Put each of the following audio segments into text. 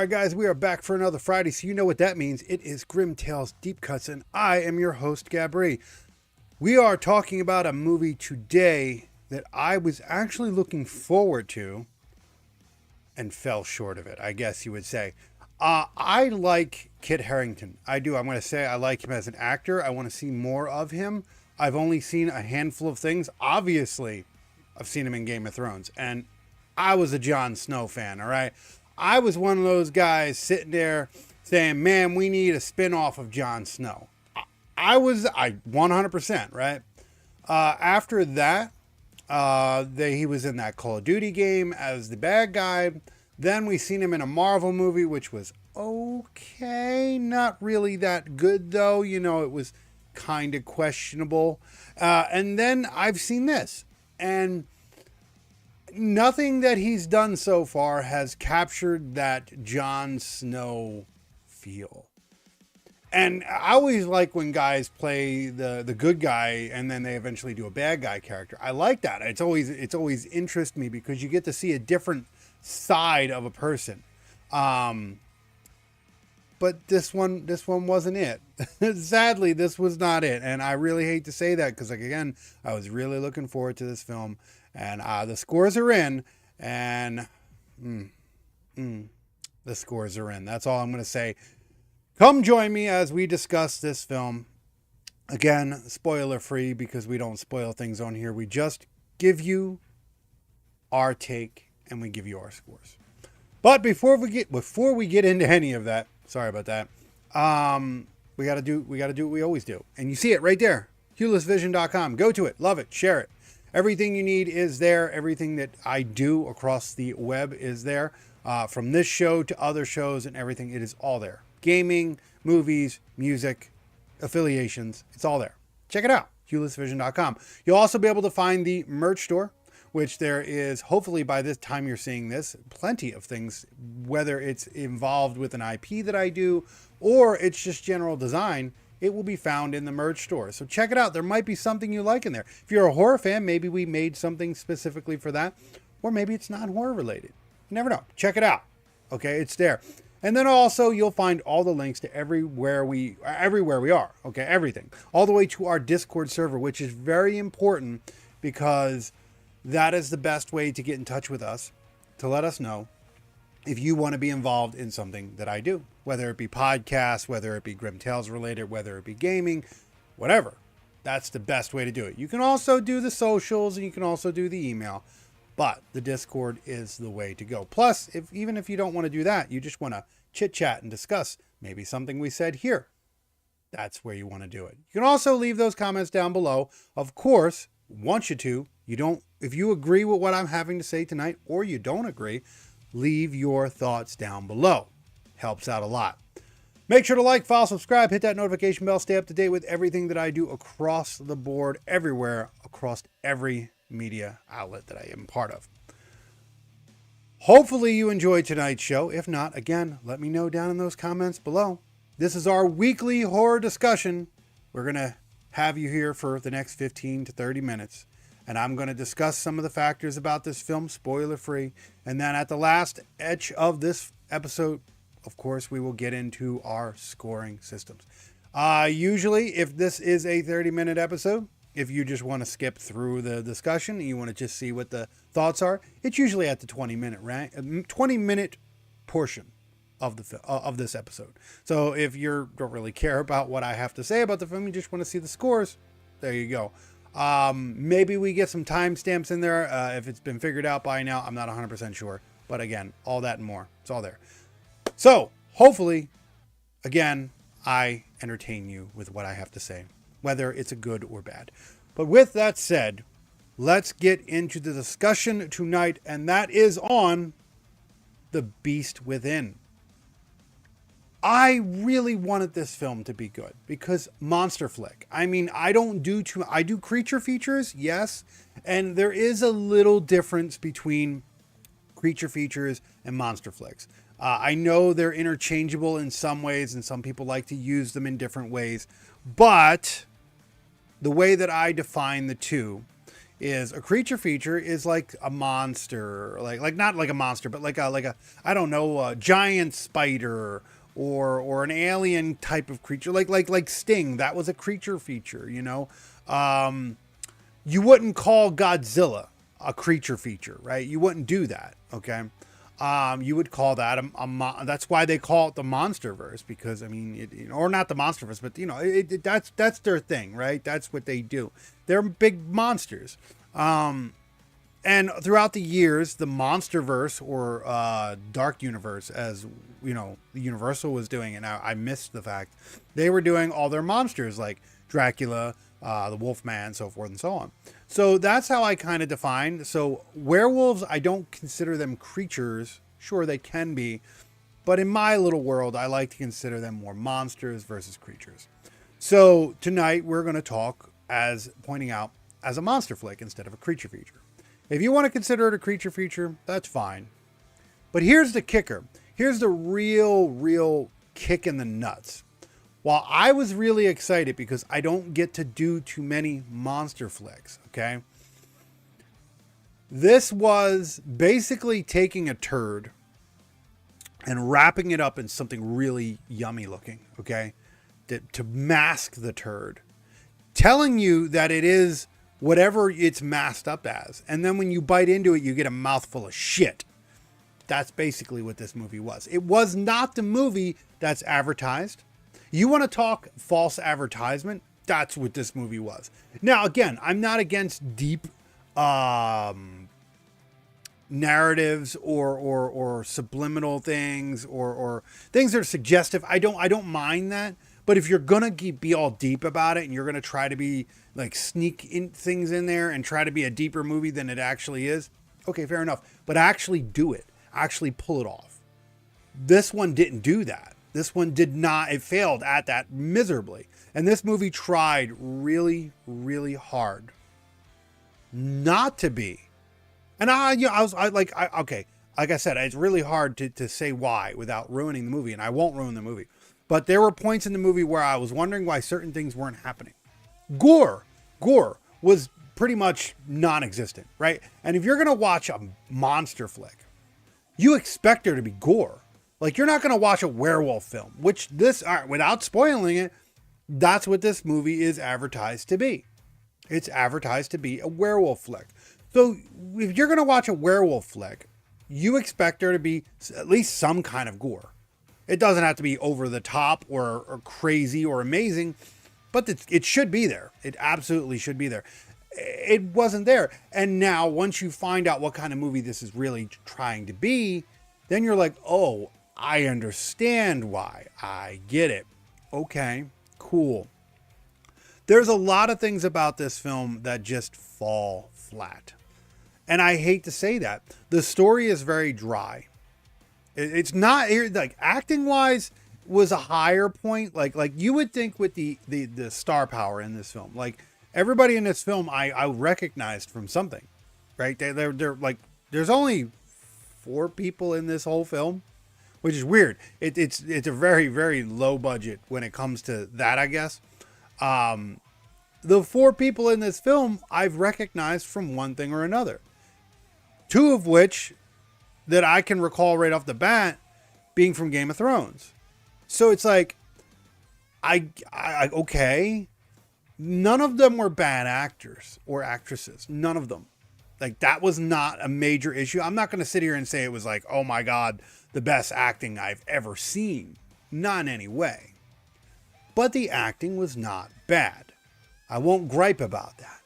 right, guys, we are back for another Friday, so you know what that means. It is Grimm Tales Deep Cuts, and I am your host, Gabri. We are talking about a movie today that I was actually looking forward to and fell short of it, I guess you would say. I like Kit Harington. I do. I'm going to say I like him as an actor. I want to see more of him. I've only seen a handful of things. Obviously, I've seen him in Game of Thrones, and I was a Jon Snow fan, all right? I was one of those guys sitting there saying, man, we need a spinoff of Jon Snow. I 100%, right? After that, he was in that Call of Duty game as the bad guy. Then we seen him in a Marvel movie, which was okay. Not really that good, though. You know, it was kind of questionable. And then I've seen this. And nothing that he's done so far has captured that Jon Snow feel. And I always like when guys play the good guy and then they eventually do a bad guy character. I like that. It's always interested me because you get to see a different side of a person. But this one wasn't it. Sadly, this was not it. And I really hate to say that because, like, again, I was really looking forward to this film. And the scores are in. And the scores are in. That's all I'm going to say. Come join me as we discuss this film. Again, spoiler free because we don't spoil things on here. We just give you our take and we give you our scores. But before we get into any of that, sorry about that. We got to do what we always do. And you see it right there. HuelessVision.com. Go to it. Love it. Share it. Everything you need is there. Everything that I do across the web is there. From this show to other shows and everything, it is all there. Gaming, movies, music, affiliations, it's all there. Check it out, HuelessVision.com. You'll also be able to find the merch store, which there is, hopefully by this time you're seeing this, plenty of things, whether it's involved with an IP that I do or it's just general design. It will be found in the merch store. So check it out. There might be something you like in there. If you're a horror fan, maybe we made something specifically for that, or maybe it's not horror related. You never know. Check it out. Okay, it's there. And then also you'll find all the links to everywhere we are. Okay, everything. All the way to our Discord server, which is very important because that is the best way to get in touch with us, to let us know if you want to be involved in something that I do, whether it be podcasts, whether it be Grimm Tales related, whether it be gaming, whatever. That's the best way to do it. You can also do the socials and you can also do the email, but the Discord is the way to go. Plus, even if you don't want to do that, you just want to chit chat and discuss maybe something we said here, that's where you want to do it. You can also leave those comments down below. Of course, want you to. If you agree with what I'm having to say tonight or you don't agree, leave your thoughts down below. Helps out a lot. Make sure to like, follow, subscribe, hit that notification bell, stay up to date with everything that I do across the board, everywhere, across every media outlet that I am part of. Hopefully you enjoyed tonight's show. If not, again, let me know down in those comments below. This is our weekly horror discussion. We're going to have you here for the next 15 to 30 minutes. And I'm going to discuss some of the factors about this film, spoiler free. And then at the last edge of this episode, of course, we will get into our scoring systems. Usually, if this is a 30-minute episode, if you just want to skip through the discussion and you want to just see what the thoughts are, it's usually at the 20-minute portion of this episode. So if you don't really care about what I have to say about the film, you just want to see the scores, there you go. Maybe we get some timestamps in there. If it's been figured out by now, I'm not 100% sure. But again, all that and more, it's all there. So hopefully, again, I entertain you with what I have to say, whether it's a good or bad. But with that said, let's get into the discussion tonight, and that is on The Beast Within. I really wanted this film to be good because monster flick. I mean, I do creature features, yes, and there is a little difference between creature features and monster flicks. I know they're interchangeable in some ways, and some people like to use them in different ways, but the way that I define the two is a creature feature is like a monster, like not like a monster, but like a I don't know, a giant spider or an alien type of creature, like Sting. That was a creature feature, you know. You wouldn't call Godzilla a creature feature, right? You wouldn't do that, okay? You would call that that's why they call it the MonsterVerse, because I mean, or not the MonsterVerse, but you know, that's their thing, right? That's what they do. They're big monsters. And throughout the years, the MonsterVerse or Dark Universe, as you know, Universal was doing, and I missed the fact they were doing all their monsters like Dracula, the Wolfman, so forth and so on. So that's how I kind of define. So werewolves, I don't consider them creatures. Sure, they can be, but in my little world, I like to consider them more monsters versus creatures. So tonight we're going to talk, as pointing out, as a monster flick instead of a creature feature. If you want to consider it a creature feature, that's fine. But here's the kicker. Here's the real kick in the nuts. While I was really excited because I don't get to do too many monster flicks, okay? This was basically taking a turd and wrapping it up in something really yummy looking, okay? To mask the turd. Telling you that it is whatever it's masked up as. And then when you bite into it, you get a mouthful of shit. That's basically what this movie was. It was not the movie that's advertised. You want to talk false advertisement? That's what this movie was. Now, again, I'm not against deep narratives or subliminal things or things that are suggestive. I don't mind that. But if you're gonna be all deep about it and you're gonna try to be like sneak in things in there and try to be a deeper movie than it actually is, okay, fair enough. But actually do it. Actually pull it off. This one didn't do that. This one did not. It failed at that miserably. And this movie tried really, really hard not to be. And like I said, it's really hard to say why without ruining the movie, and I won't ruin the movie. But there were points in the movie where I was wondering why certain things weren't happening. Gore was pretty much non-existent, right? And if you're going to watch a monster flick, you expect there to be gore. Like, you're not going to watch a werewolf film, which without spoiling it, that's what this movie is advertised to be. It's advertised to be a werewolf flick. So if you're going to watch a werewolf flick, you expect there to be at least some kind of gore. It doesn't have to be over the top or crazy or amazing, but it should be there. It absolutely should be there. It wasn't there. And now once you find out what kind of movie this is really trying to be, then you're like, oh, I understand why. I get it. Okay, cool. There's a lot of things about this film that just fall flat. And I hate to say that. The story is very dry. It's not, like, acting wise was a higher point. Like you would think with the star power in this film, like everybody in this film, I recognized from something, right? They're like, there's only 4 people in this whole film, which is weird. It's a very, very low budget when it comes to that, I guess. The 4 people in this film I've recognized from one thing or another. 2 of which that I can recall right off the bat being from Game of Thrones. So it's like, I okay. None of them were bad actors or actresses. None of them. Like, that was not a major issue. I'm not going to sit here and say it was like, oh my God, the best acting I've ever seen. Not in any way. But the acting was not bad. I won't gripe about that.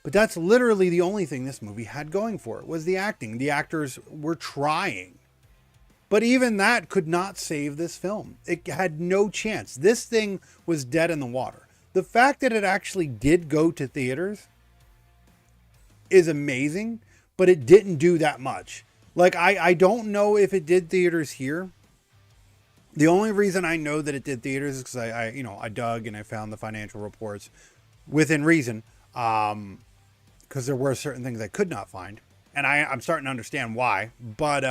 But that's literally the only thing this movie had going for it, was the acting. The actors were trying. But even that could not save this film. It had no chance. This thing was dead in the water. The fact that it actually did go to theaters is amazing, but it didn't do that much. Like, I don't know if it did theaters here. The only reason I know that it did theaters is because I dug and I found the financial reports within reason. Because there were certain things I could not find. And I'm starting to understand why. But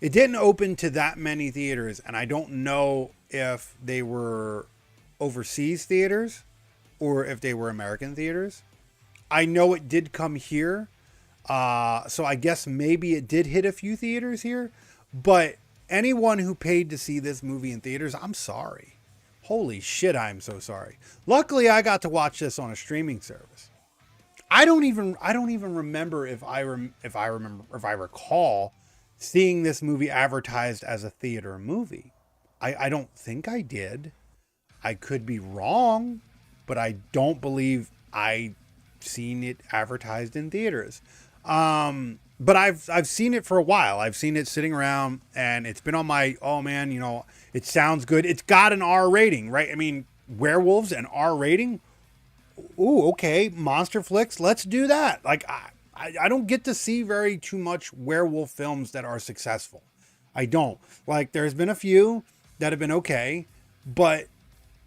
it didn't open to that many theaters. And I don't know if they were overseas theaters or if they were American theaters. I know it did come here. So I guess maybe it did hit a few theaters here. But anyone who paid to see this movie in theaters, I'm sorry. Holy shit, I'm so sorry. Luckily, I got to watch this on a streaming service. I don't even remember if I recall seeing this movie advertised as a theater movie. I don't think I did. I could be wrong, but I don't believe I seen it advertised in theaters. But I've seen it for a while. I've seen it sitting around, and it's been on my, oh man, you know, it sounds good. It's got an R rating, right? I mean, werewolves and R rating. Ooh, okay. Monster flicks. Let's do that. Like, I don't get to see very too much werewolf films that are successful. I don't. Like, there's been a few that have been okay, but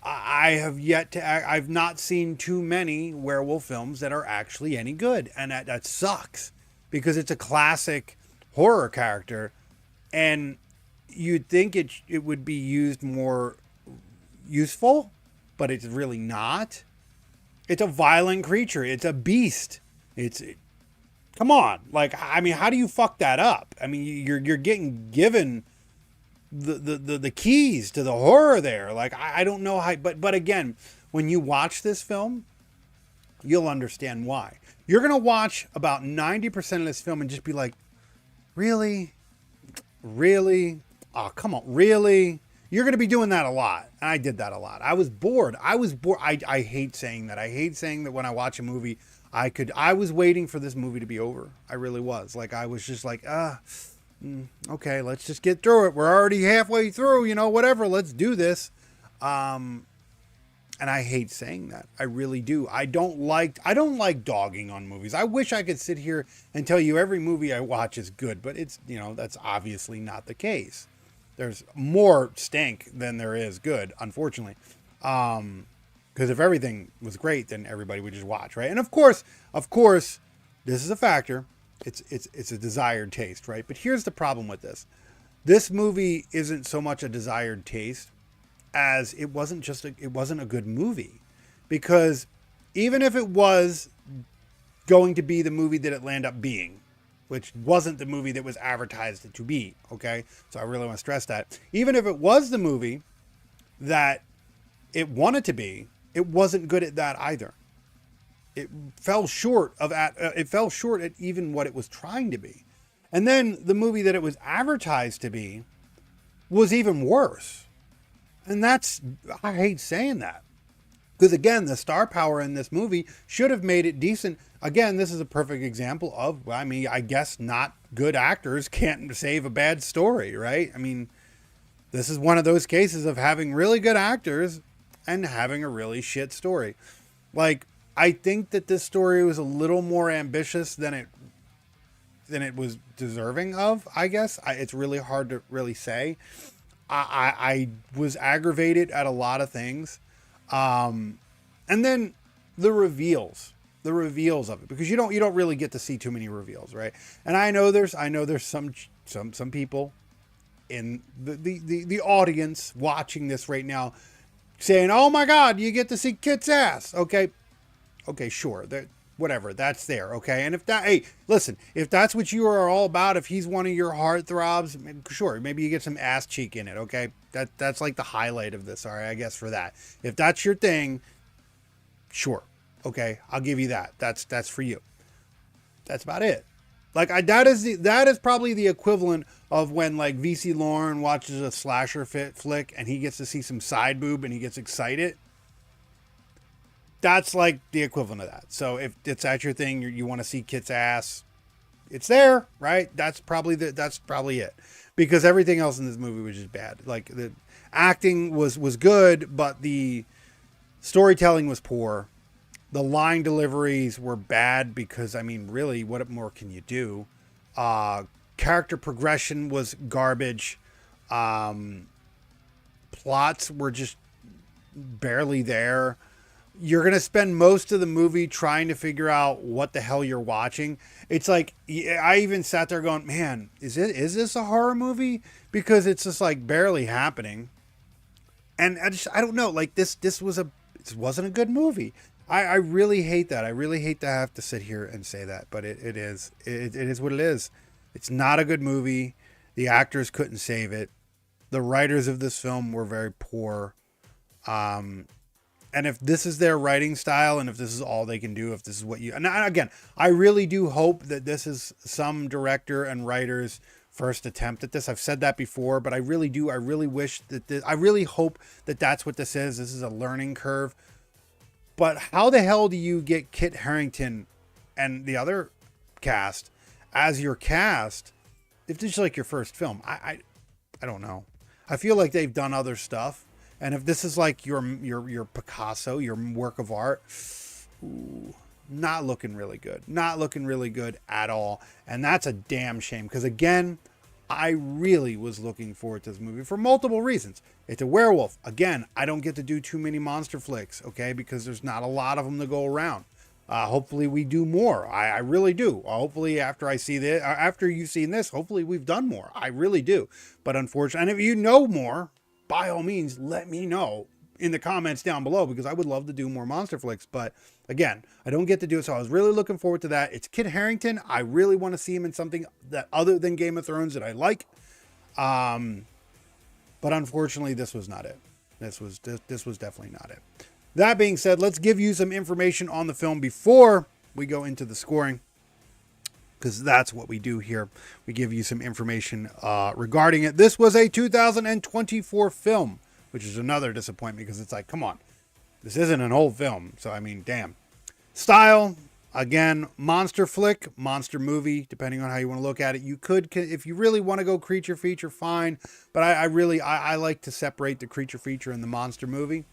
I have yet to, I've not seen too many werewolf films that are actually any good. And that sucks because it's a classic horror character, and you'd think it would be used more useful, but it's really not. It's a violent creature. It's a beast. Come on. Like, I mean, how do you fuck that up? I mean, you're getting given the keys to the horror there. Like, I don't know how, but again, when you watch this film, you'll understand why. You're going to watch about 90% of this film and just be like, really? Really? Oh, come on. Really? You're going to be doing that a lot. And I did that a lot. I was bored. I hate saying that. I hate saying that when I watch a movie, I was waiting for this movie to be over. I really was. Like, I was just like, okay, let's just get through it. We're already halfway through, you know, whatever. Let's do this. And I hate saying that. I really do. I don't like dogging on movies. I wish I could sit here and tell you every movie I watch is good, but it's, you know, that's obviously not the case. There's more stink than there is good, unfortunately. Because if everything was great, then everybody would just watch, right? And of course, this is a factor. It's a desired taste, right? But here's the problem with this. This movie isn't so much a desired taste as it wasn't a good movie. Because even if it was going to be the movie that it landed up being, which wasn't the movie that was advertised to be, okay? So I really want to stress that. Even if it was the movie that it wanted to be, it wasn't good at that either. It fell short at even what it was trying to be. And then the movie that it was advertised to be was even worse. And I hate saying that. Because again, the star power in this movie should have made it decent. Again, this is a perfect example of, I mean, I guess not good actors can't save a bad story, right? I mean, this is one of those cases of having really good actors and having a really shit story. Like, I think that this story was a little more ambitious than it was deserving of, I guess. It's really hard to really say. I was aggravated at a lot of things. And then the reveals of it, because you don't really get to see too many reveals, right? And I know there's some people in the audience watching this right now saying, "Oh my God, you get to see Kit's ass." Okay, sure, whatever, that's there, okay. And if that's what you are all about, if he's one of your heartthrobs, sure, maybe you get some ass cheek in it, okay. That's like the highlight of this, all right, I guess, for that. If that's your thing, sure, okay, I'll give you that. That's for you. That's about it. Like, that is probably the equivalent of when, like, VC Lauren watches a slasher flick and he gets to see some side boob and he gets excited. That's like the equivalent of that. So if that's your thing, you want to see Kit's ass, it's there, right? That's probably it. Because everything else in this movie was just bad. Like, the acting was good, but the storytelling was poor. The line deliveries were bad because, I mean, really, what more can you do? Character progression was garbage. Plots were just barely there. You're going to spend most of the movie trying to figure out what the hell you're watching. It's like, I even sat there going, man, is this a horror movie? Because it's just like barely happening. And I don't know, like this wasn't a good movie. I really hate that. I really hate to have to sit here and say that, but it is. It is what it is. It's not a good movie. The actors couldn't save it. The writers of this film were very poor. Um, and if this is their writing style and if this is all they can do, if this is what you, and again, I really do hope that this is some director and writer's first attempt at this. I've said that before, but I really do. I really wish that I really hope that that's what this is. This is a learning curve. But how the hell do you get Kit Harington and the other cast as your cast if this is like your first film? I don't know. I feel like they've done other stuff, and if this is like your Picasso, your work of art, ooh, not looking really good. Not looking really good at all, and that's a damn shame. Because again, I really was looking forward to this movie for multiple reasons. It's a werewolf. Again, I don't get to do too many monster flicks, okay, because there's not a lot of them to go around. Hopefully we do more. I really do. Hopefully after I see this, after you've seen this, hopefully we've done more. I really do. But unfortunately, and if you know more, by all means, let me know in the comments down below, because I would love to do more monster flicks. But again, I don't get to do it. So I was really looking forward to that. It's Kit Harington. I really want to see him in something that other than Game of Thrones that I like. But unfortunately, this was not it. This was definitely not it. That being said, let's give you some information on the film before we go into the scoring, because that's what we do here. We give you some information regarding it. This was a 2024 film, which is another disappointment because it's like, come on, this isn't an old film. So, I mean, damn. Style, again, monster flick, monster movie, depending on how you want to look at it. You could, if you really want to go creature feature, fine. But I like to separate the creature feature and the monster movie.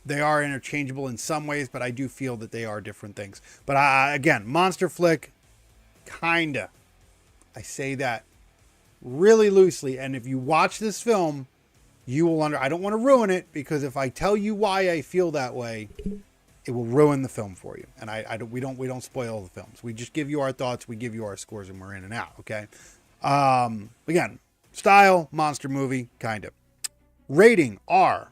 They are interchangeable in some ways, but I do feel that they are different things. But again, monster flick, kinda. I say that really loosely. And if you watch this film, you will I don't want to ruin it, because if I tell you why I feel that way, it will ruin the film for you. And we don't spoil the films. We just give you our thoughts. We give you our scores, and we're in and out. Okay. Again, style, monster movie, kind of. Rating R.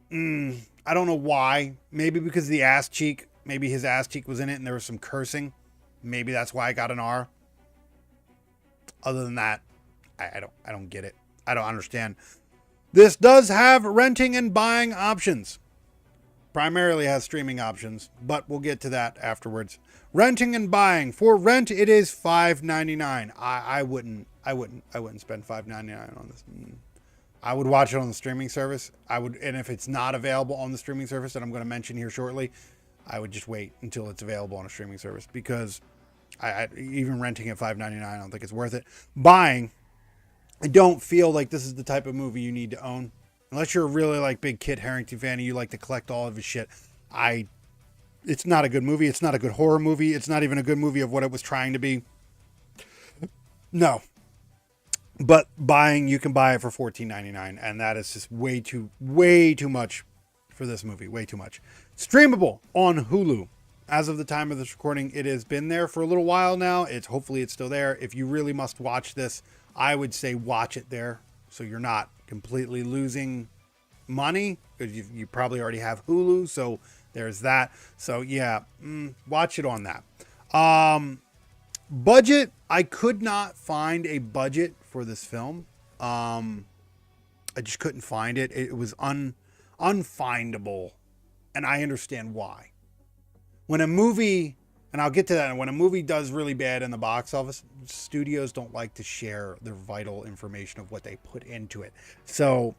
I don't know why. Maybe because of the ass cheek. Maybe his ass cheek was in it and there was some cursing. Maybe that's why I got an R. Other than that, I don't get it. I don't understand. This does have renting and buying options. Primarily has streaming options, but we'll get to that afterwards. Renting and buying. For rent, it is $5.99. I wouldn't spend $5.99 on this. I would watch it on the streaming service. And if it's not available on the streaming service that I'm going to mention here shortly, I would just wait until it's available on a streaming service, because even renting at $5.99, I don't think it's worth it. Buying, I don't feel like this is the type of movie you need to own. Unless you're a really like big Kit Harington fan and you like to collect all of his shit. It's not a good movie. It's not a good horror movie. It's not even a good movie of what it was trying to be. No. But buying, you can buy it for $14.99, and that is just way too much for this movie. Way too much. Streamable on Hulu. As of the time of this recording, it has been there for a little while now. Hopefully it's still there. If you really must watch this, I would say watch it there, so you're not completely losing money, because you probably already have Hulu, so there's that. So yeah, watch it on that. Budget, I could not find a budget for this film. I just couldn't find it. It was unfindable, and I understand why. When a movie, and I'll get to that, when a movie does really bad in the box office, studios don't like to share their vital information of what they put into it. So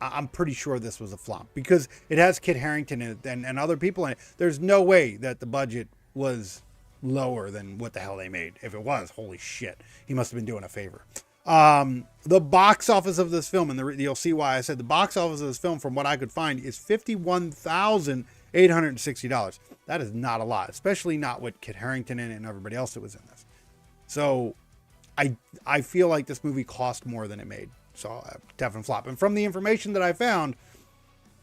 I'm pretty sure this was a flop, because it has Kit Harington in it and other people in it. There's no way that the budget was lower than what the hell they made. If it was, holy shit, he must have been doing a favor. The box office of this film, and you'll see why I said the box office of this film, from what I could find, is $51,860. That is not a lot, especially not with Kit Harington in it and everybody else that was in this. So I feel like this movie cost more than it made. So definitely flop. And from the information that I found,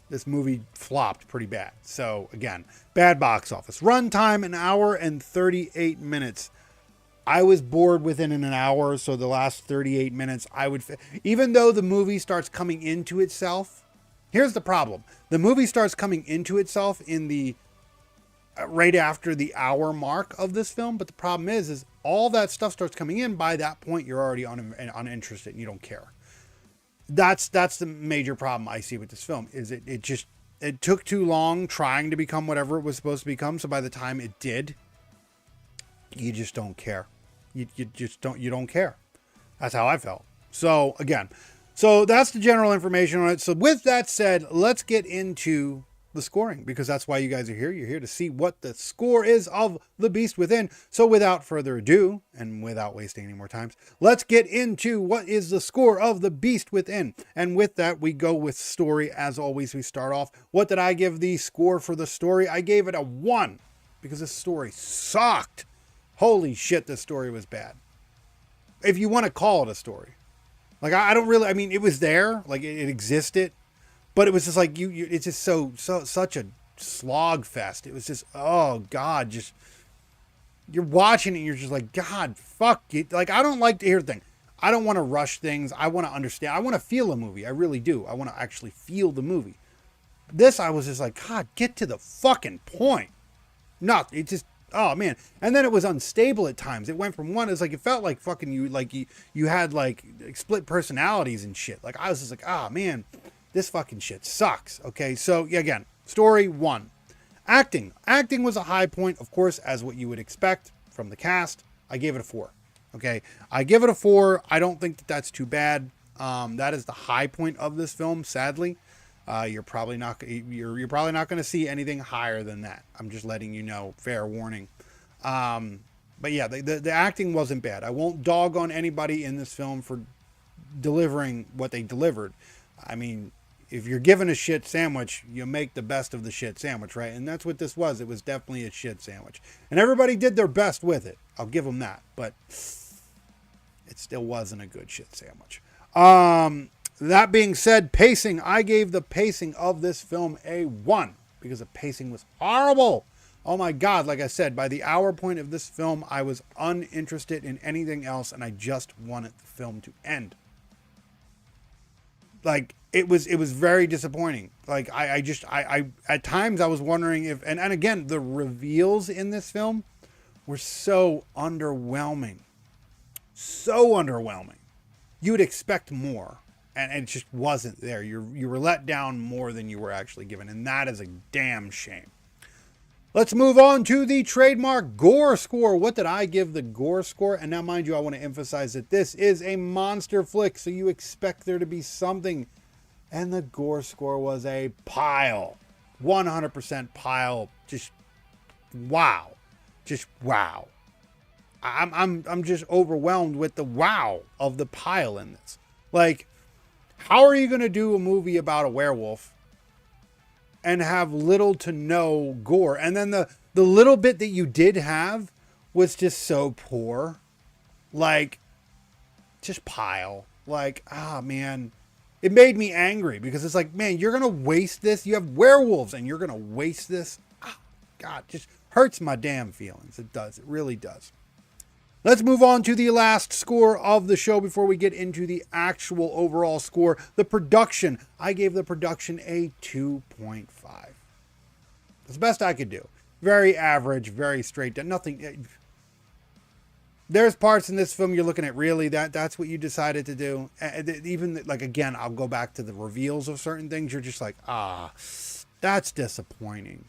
this movie flopped pretty bad. So again, bad box office. Runtime, 1 hour and 38 minutes. I was bored within an hour, so the last 38 minutes, even though the movie starts coming into itself, Here's the problem. The movie starts coming into itself in the right after the hour mark of this film, but the problem is all that stuff starts coming in. By that point, you're already uninterested and you don't care. That's the major problem I see with this film. Is it took too long trying to become whatever it was supposed to become. So by the time it did, you just don't care. You don't care. That's how I felt. So again, that's the general information on it. So with that said, let's get into the scoring, because that's why you guys are here. You're here to see what the score is of The Beast Within. So without further ado, and without wasting any more time, let's get into what is the score of The Beast Within. And with that, we go with story. As always, we start off. What did I give the score for the story? I gave it a 1 because this story sucked. Holy shit, this story was bad. If you want to call it a story. Like, I don't really, I mean, it was there. Like, it existed. But it was just like, it's just such a slog fest. It was just, oh God, just, you're watching it and you're just like, God, fuck it. Like, I don't like to hear the thing. I don't want to rush things. I want to understand. I want to feel a movie. I really do. I want to actually feel the movie. This, I was just like, God, get to the fucking point. No, it just, oh man. And then it was unstable at times. It went from one, it's like, it felt like fucking you had like split personalities and shit. Like, I was just like, oh man, this fucking shit sucks. Okay, so again, story 1. Acting was a high point, of course, as what you would expect from the cast. I gave it a 4. Okay, I give it a 4. I don't think that that's too bad. That is the high point of this film. Sadly, you're probably not going to see anything higher than that. I'm just letting you know. Fair warning. But yeah, the acting wasn't bad. I won't dog on anybody in this film for delivering what they delivered. I mean, if you're given a shit sandwich, you make the best of the shit sandwich, right? And that's what this was. It was definitely a shit sandwich. And everybody did their best with it. I'll give them that. But it still wasn't a good shit sandwich. That being said, pacing. I gave the pacing of this film a 1 because the pacing was horrible. Oh my God. Like I said, by the hour point of this film, I was uninterested in anything else. And I just wanted the film to end. Like, it was very disappointing. Like, I at times I was wondering if, and again, the reveals in this film were so underwhelming. So underwhelming. You would expect more, and it just wasn't there. You were let down more than you were actually given, and that is a damn shame. Let's move on to the trademark gore score. What did I give the gore score? And now, mind you, I want to emphasize that this is a monster flick, so you expect there to be something. And the gore score was a pile. 100% pile. Just wow. Just wow. I'm just overwhelmed with the wow of the pile in this. Like, how are you going to do a movie about a werewolf and have little to no gore? And then the little bit that you did have was just so poor. Like, just pile. Like, ah, man. It made me angry because it's like, man, you're going to waste this. You have werewolves and you're going to waste this. Ah, God, just hurts my damn feelings. It does. It really does. Let's move on to the last score of the show before we get into the actual overall score. The production. I gave the production a 2.5. It's the best I could do. Very average, very straight down. Nothing. There's parts in this film you're looking at, really, that's what you decided to do. Even, like, again, I'll go back to the reveals of certain things. You're just like, that's disappointing.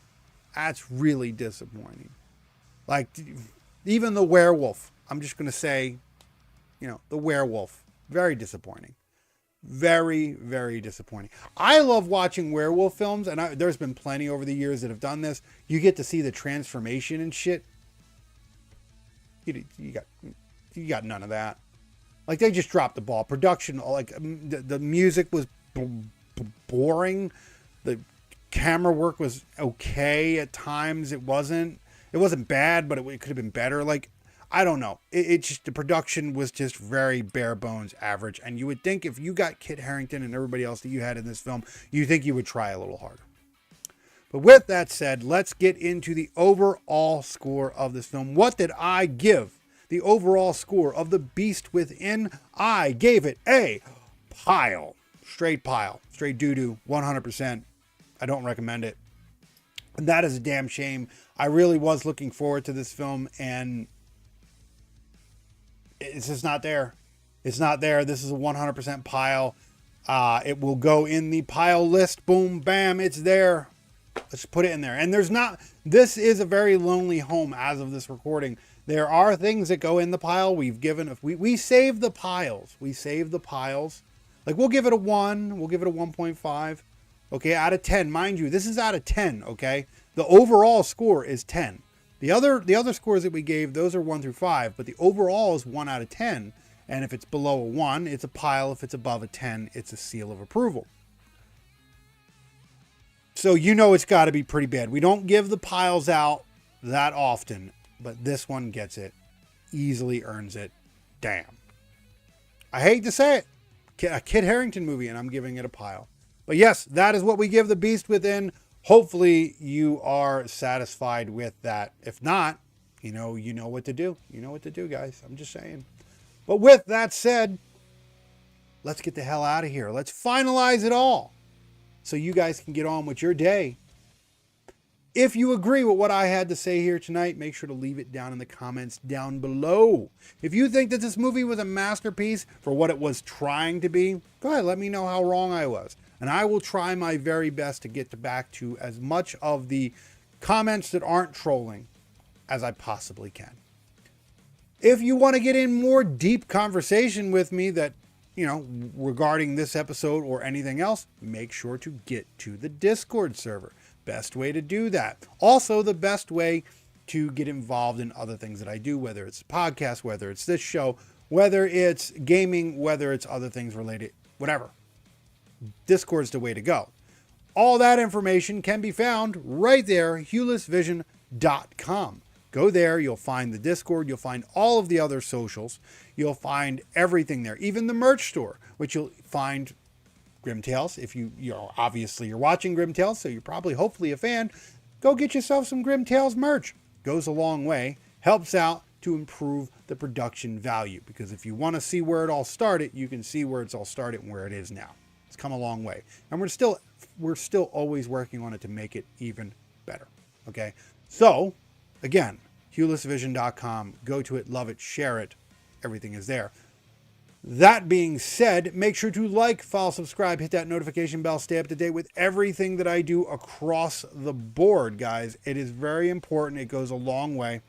That's really disappointing. Like, even the werewolf, I'm just going to say, the werewolf, very disappointing. Very, very disappointing. I love watching werewolf films, and there's been plenty over the years that have done this. You get to see the transformation and shit. You got none of that. Like, they just dropped the ball. Production, like, the music was boring. The camera work was okay at times. It wasn't bad, but it could have been better. Like, I don't know. It just, the production was just very bare bones average. And you would think if you got Kit Harington and everybody else that you had in this film, you think you would try a little harder. But with that said, let's get into the overall score of this film. What did I give the overall score of The Beast Within? I gave it a pile. straight pile, straight doo-doo, 100%. I don't recommend it. And that is a damn shame. I really was looking forward to this film, and it's just not there. It's not there. This is a 100% pile. It will go in the pile list. Boom, bam, it's there. Let's put it in there. And this is a very lonely home as of this recording. There are things that go in the pile. We save the piles. We save the piles. Like, we'll give it a 1. We'll give it a 1.5. Okay, out of 10. Mind you, this is out of 10, okay? The overall score is 10. The other scores that we gave, those are 1 through 5, but the overall is 1 out of 10. And if it's below a 1, it's a pile. If it's above a 10, it's a seal of approval. So you know it's got to be pretty bad. We don't give the piles out that often, but this one gets it. Easily earns it. Damn. I hate to say it. A Kit Harington movie, and I'm giving it a pile. But yes, that is what we give The Beast Within. Hopefully you are satisfied with that. If not, you know what to do. You know what to do, guys. I'm just saying. But with that said, let's get the hell out of here. Let's finalize it all so you guys can get on with your day. If you agree with what I had to say here tonight, make sure to leave it down in the comments down below. If you think that this movie was a masterpiece for what it was trying to be, go ahead, let me know how wrong I was. And I will try my very best to get back to as much of the comments that aren't trolling as I possibly can. If you want to get in more deep conversation with me that, regarding this episode or anything else, make sure to get to the Discord server. Best way to do that. Also, the best way to get involved in other things that I do, whether it's a podcast, whether it's this show, whether it's gaming, whether it's other things related, whatever. Discord's the way to go. All that information can be found right there, hulisvision.com. Go there, you'll find the Discord, you'll find all of the other socials, you'll find everything there, even the merch store, which you'll find Grimm Tales. If obviously you're watching Grimm Tales, so you're probably hopefully a fan, go get yourself some Grimm Tales merch. Goes a long way, helps out to improve the production value, because if you want to see where it all started, you can see where it's all started and where it is now. It's come a long way, and we're still always working on it to make it even better. Okay, so again, hulisvision.com. Go to it, love it, share it. Everything is there. That being said, make sure to like, follow, subscribe, hit that notification bell, stay up to date with everything that I do across the board, guys. It is very important. It goes a long way,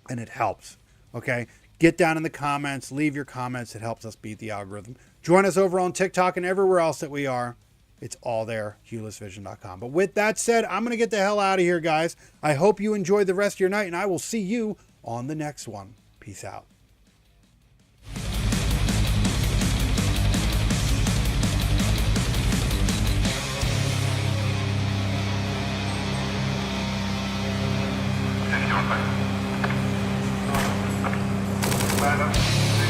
and it helps. Okay? Get down in the comments. Leave your comments. It helps us beat the algorithm. Join us over on TikTok and everywhere else that we are. It's all there, hulisvision.com. But with that said, I'm going to get the hell out of here, guys. I hope you enjoy the rest of your night, and I will see you on the next one. Peace out. Line up.